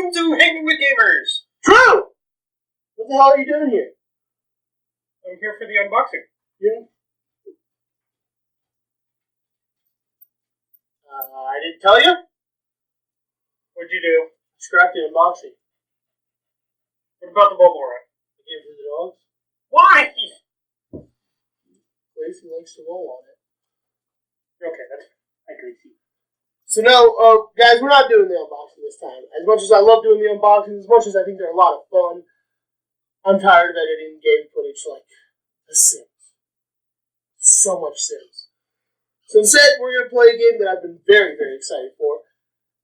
Welcome to Hanging with Gamers! Tru! What the hell are you doing here? I'm here for the unboxing. Yeah. I didn't tell you? What'd you do? Scrap the unboxing. What about the bubble wrap? I gave it to the dogs. Why? Gracie likes to roll on it. Okay, that's fine. I agree. So no, guys, we're not doing the unboxing this time. As much as I love doing the unboxings, as much as I think they're a lot of fun, I'm tired of editing game footage like The Sims. So much Sims. So instead, we're going to play a game that I've been very, very excited for,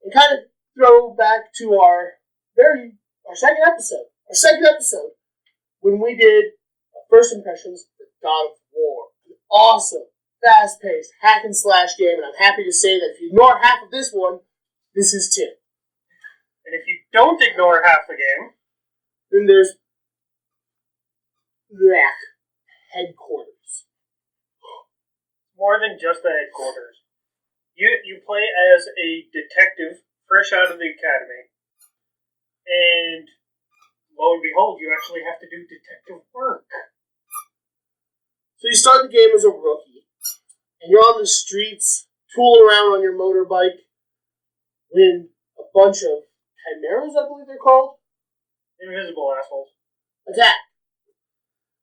and kind of throw back to our second episode. Our second episode, when we did first impressions for God of War. An awesome, fast-paced hack and slash game, and I'm happy to say that if you ignore half of this one, this is Tim. And if you don't ignore half the game, then there's headquarters. more than just the headquarters. You play as a detective fresh out of the academy, and lo and behold, you actually have to do detective work. So you start the game as a rookie, and you're on the streets, tooling around on your motorbike, when a bunch of chimeras, I believe they're called, Invisible assholes. attack.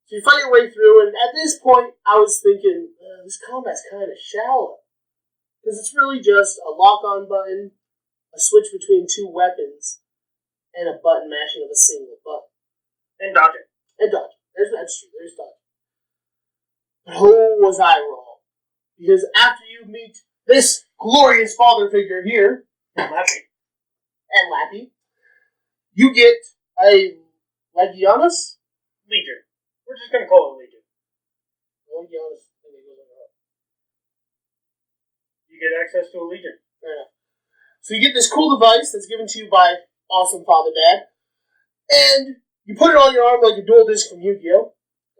So you fight your way through, and at this point, I was thinking, this combat's kind of shallow. Because it's really just a lock-on button, a switch between two weapons, and a button mashing of a single button. And dodging. And dodging. That's true, there's dodging. But oh, was I wrong. Because after you meet this glorious father figure here, Lappy, you get a Legionis? Legion. We're just going to call it Legion. Legionis. You get access to a Legion. Fair enough. So you get this cool device that's given to you by awesome Father Dad, and you put it on your arm like a dual disc from Yu-Gi-Oh!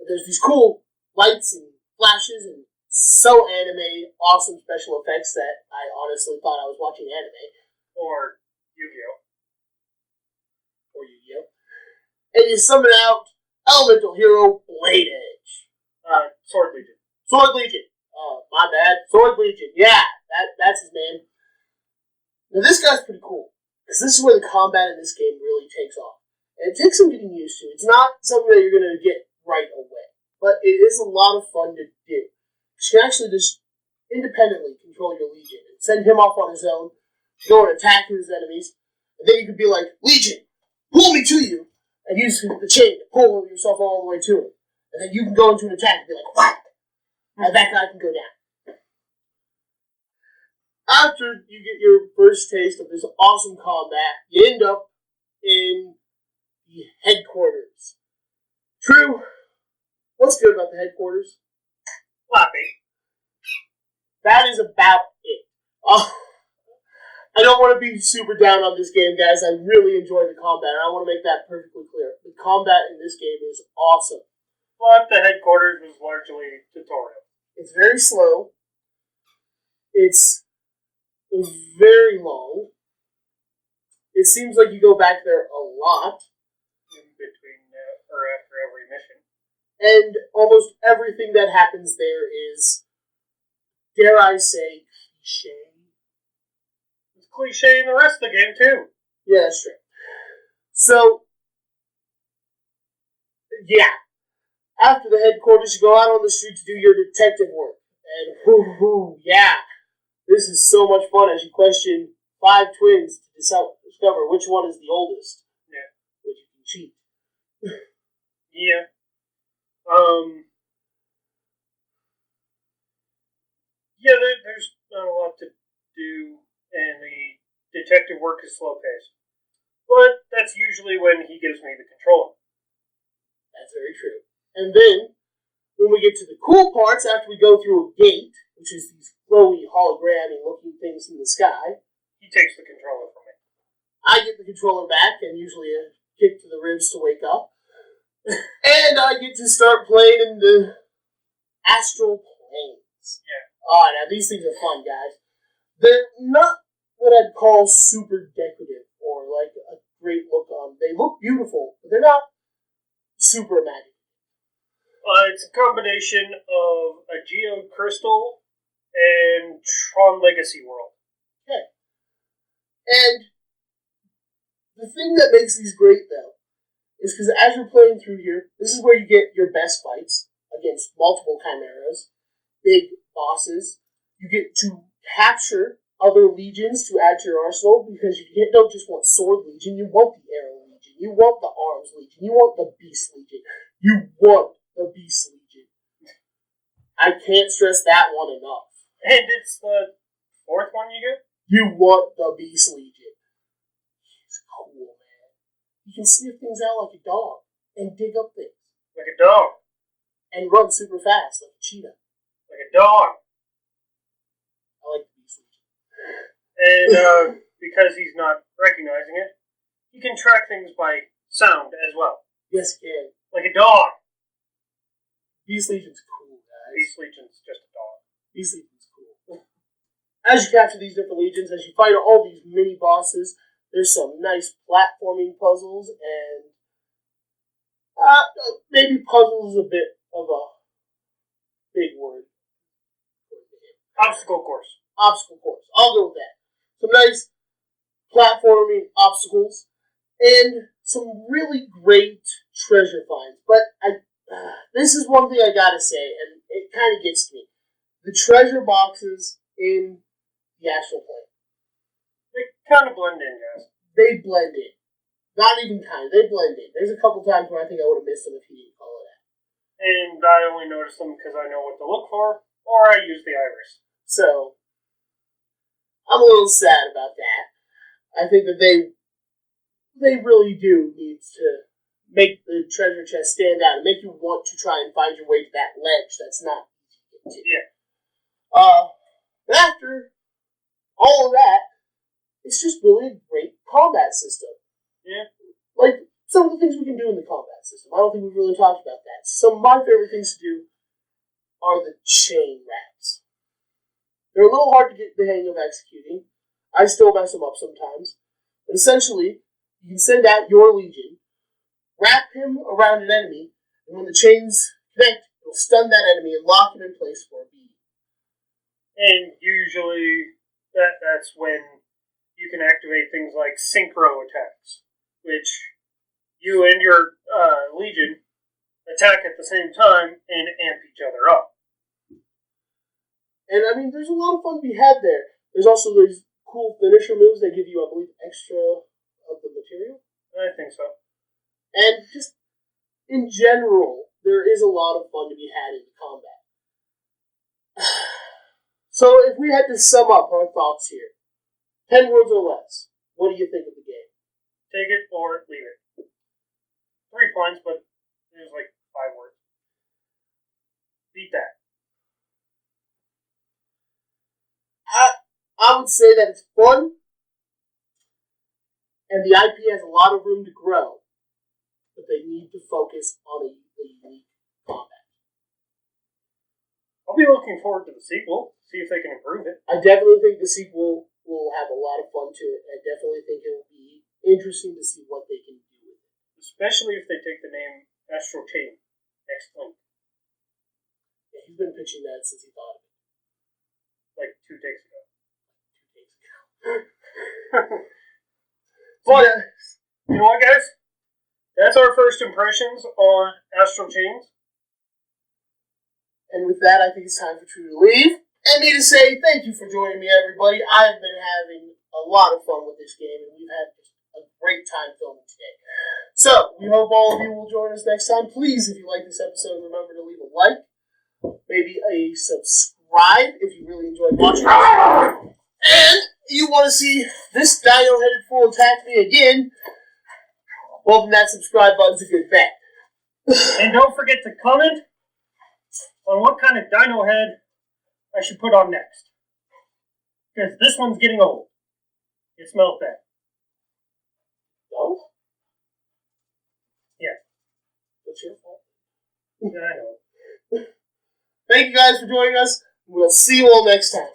There's these cool lights and flashes and so anime, awesome special effects that I honestly thought I was watching anime. Or Yu-Gi-Oh! And you summon out Elemental Hero Blade Edge. Sword Legion. Sword Legion. Oh, my bad. Sword Legion. Yeah, that's his name. Now this guy's pretty cool, because this is where the combat in this game really takes off. And it takes some getting used to. It's not something that you're going to get right away, but it is a lot of fun to do. You can actually just independently control your Legion and send him off on his own to go and attack his enemies, and then you could be like, Legion, pull me to you, and use the chain to pull yourself all the way to him. And then you can go into an attack and be like, whack! And that guy can go down. After you get your first taste of this awesome combat, you end up in the headquarters. Tru, what's good about the headquarters? Flappy. That is about it. I don't want to be super down on this game, guys. I really enjoy the combat, and I want to make that perfectly clear. The combat in this game is awesome. But the headquarters was largely tutorial. It's very slow. It's very long. It seems like you go back there a lot. In between, or after every mission. And almost everything that happens there is, dare I say, cliche. It's cliche in the rest of the game, too. Yeah, that's true. So, yeah. After the headquarters, you go out on the street to do your detective work. And, yeah. This is so much fun as you question 5 twins to discover which one is the oldest. Yeah. Which you can cheat. Yeah. Yeah, there's not a lot to do, and the detective work is slow-paced. But that's usually when he gives me the controller. That's very true. And then, when we get to the cool parts, after we go through a gate, which is these flowy, hologrammy-looking things in the sky, he takes the controller from me. I get the controller back, and usually a kick to the ribs to wake up. And I get to start playing in the Astral Planes. Yeah. Oh, now these things are fun, guys. They're not what I'd call super decorative or like a great beautiful, but they're not super imaginative. It's a combination of a Geode Crystal and Tron Legacy World. Okay. And the thing that makes these great, though, is because as you're playing through here, this is where you get your best fights against multiple chimeras, big bosses. You get to capture other legions to add to your arsenal, because you don't just want Sword Legion, you want the Arrow Legion, you want the Arms Legion, you want the Beast Legion, you want the Beast Legion. I can't stress that one enough. And it's the fourth one you get? You want the Beast Legion. It's cool, man. You can sniff things out like a dog and dig up things. Like a dog. And run super fast like a cheetah. Like a dog. I like the Beast Legion. And because he's not recognizing it, he can track things by sound as well. Yes, he can. Like a dog. Beast Legion's cool, guys. Beast Legion's just a dog. Beast Legion's cool. As you capture these different legions, as you fight all these mini bosses, there's some nice platforming puzzles, and maybe puzzle is a bit of a big word. Obstacle course. Obstacle course. I'll go with that. Some nice platforming obstacles, and some really great treasure finds. But this is one thing I gotta say, and it kind of gets to me. The treasure boxes in the Astral Plane. They kind of blend in, guys. They blend in. Not even kind. They blend in. There's a couple times where I think I would have missed them if he didn't call it out. And I only notice them because I know what to look for, or I use the iris. So, I'm a little sad about that. I think that they really do need to make the treasure chest stand out and make you want to try and find your way to that ledge that's not easy to get to. Yeah. After all of that, it's just really a great combat system. Yeah. Like, some of the things we can do in the combat system. I don't think we've really talked about that. Some of my favorite things to do are the chain wraps. They're a little hard to get the hang of executing. I still mess them up sometimes. But essentially, you can send out your legion, wrap him around an enemy, and when the chains connect, it'll stun that enemy and lock him in place for a beat. And usually, that's when you can activate things like synchro attacks, which you and your legion attack at the same time and amp each other up. And I mean, there's a lot of fun to be had there. There's also these cool finisher moves that give you, I believe, extra of the material. I think so. And just in general, there is a lot of fun to be had in the combat. So if we had to sum up our thoughts here, 10 words or less, what do you think of the game? Take it or leave it. 3 points, but there's like 5 words. Beat that. I would say that it's fun, and the IP has a lot of room to grow, but they need to focus on a unique combat. I'll be looking forward to the sequel, see if they can improve it. I definitely think the sequel will have a lot of fun to it. I definitely think it will be interesting to see what they can do with it. Especially if they take the name Astral Chain next link. Yeah, he's been pitching that since he thought of it. Like 2 takes ago. But, you know what, guys? That's our first impressions on Astral Chains. And with that, I think it's time for Tru to leave. And me to say thank you for joining me, everybody. I have been having a lot of fun with this game, and we've had a great time filming today. So, we hope all of you will join us next time. Please, if you like this episode, remember to leave a like, maybe a subscribe if you really enjoyed watching us. And you want to see this dino-headed fool attack me again, well, then that subscribe button's a good bet. And don't forget to comment on what kind of dino head I should put on next. Because this one's getting old. It smells bad. No? Yeah. That's your fault. Yeah, I know. Thank you guys for joining us. We'll see you all next time.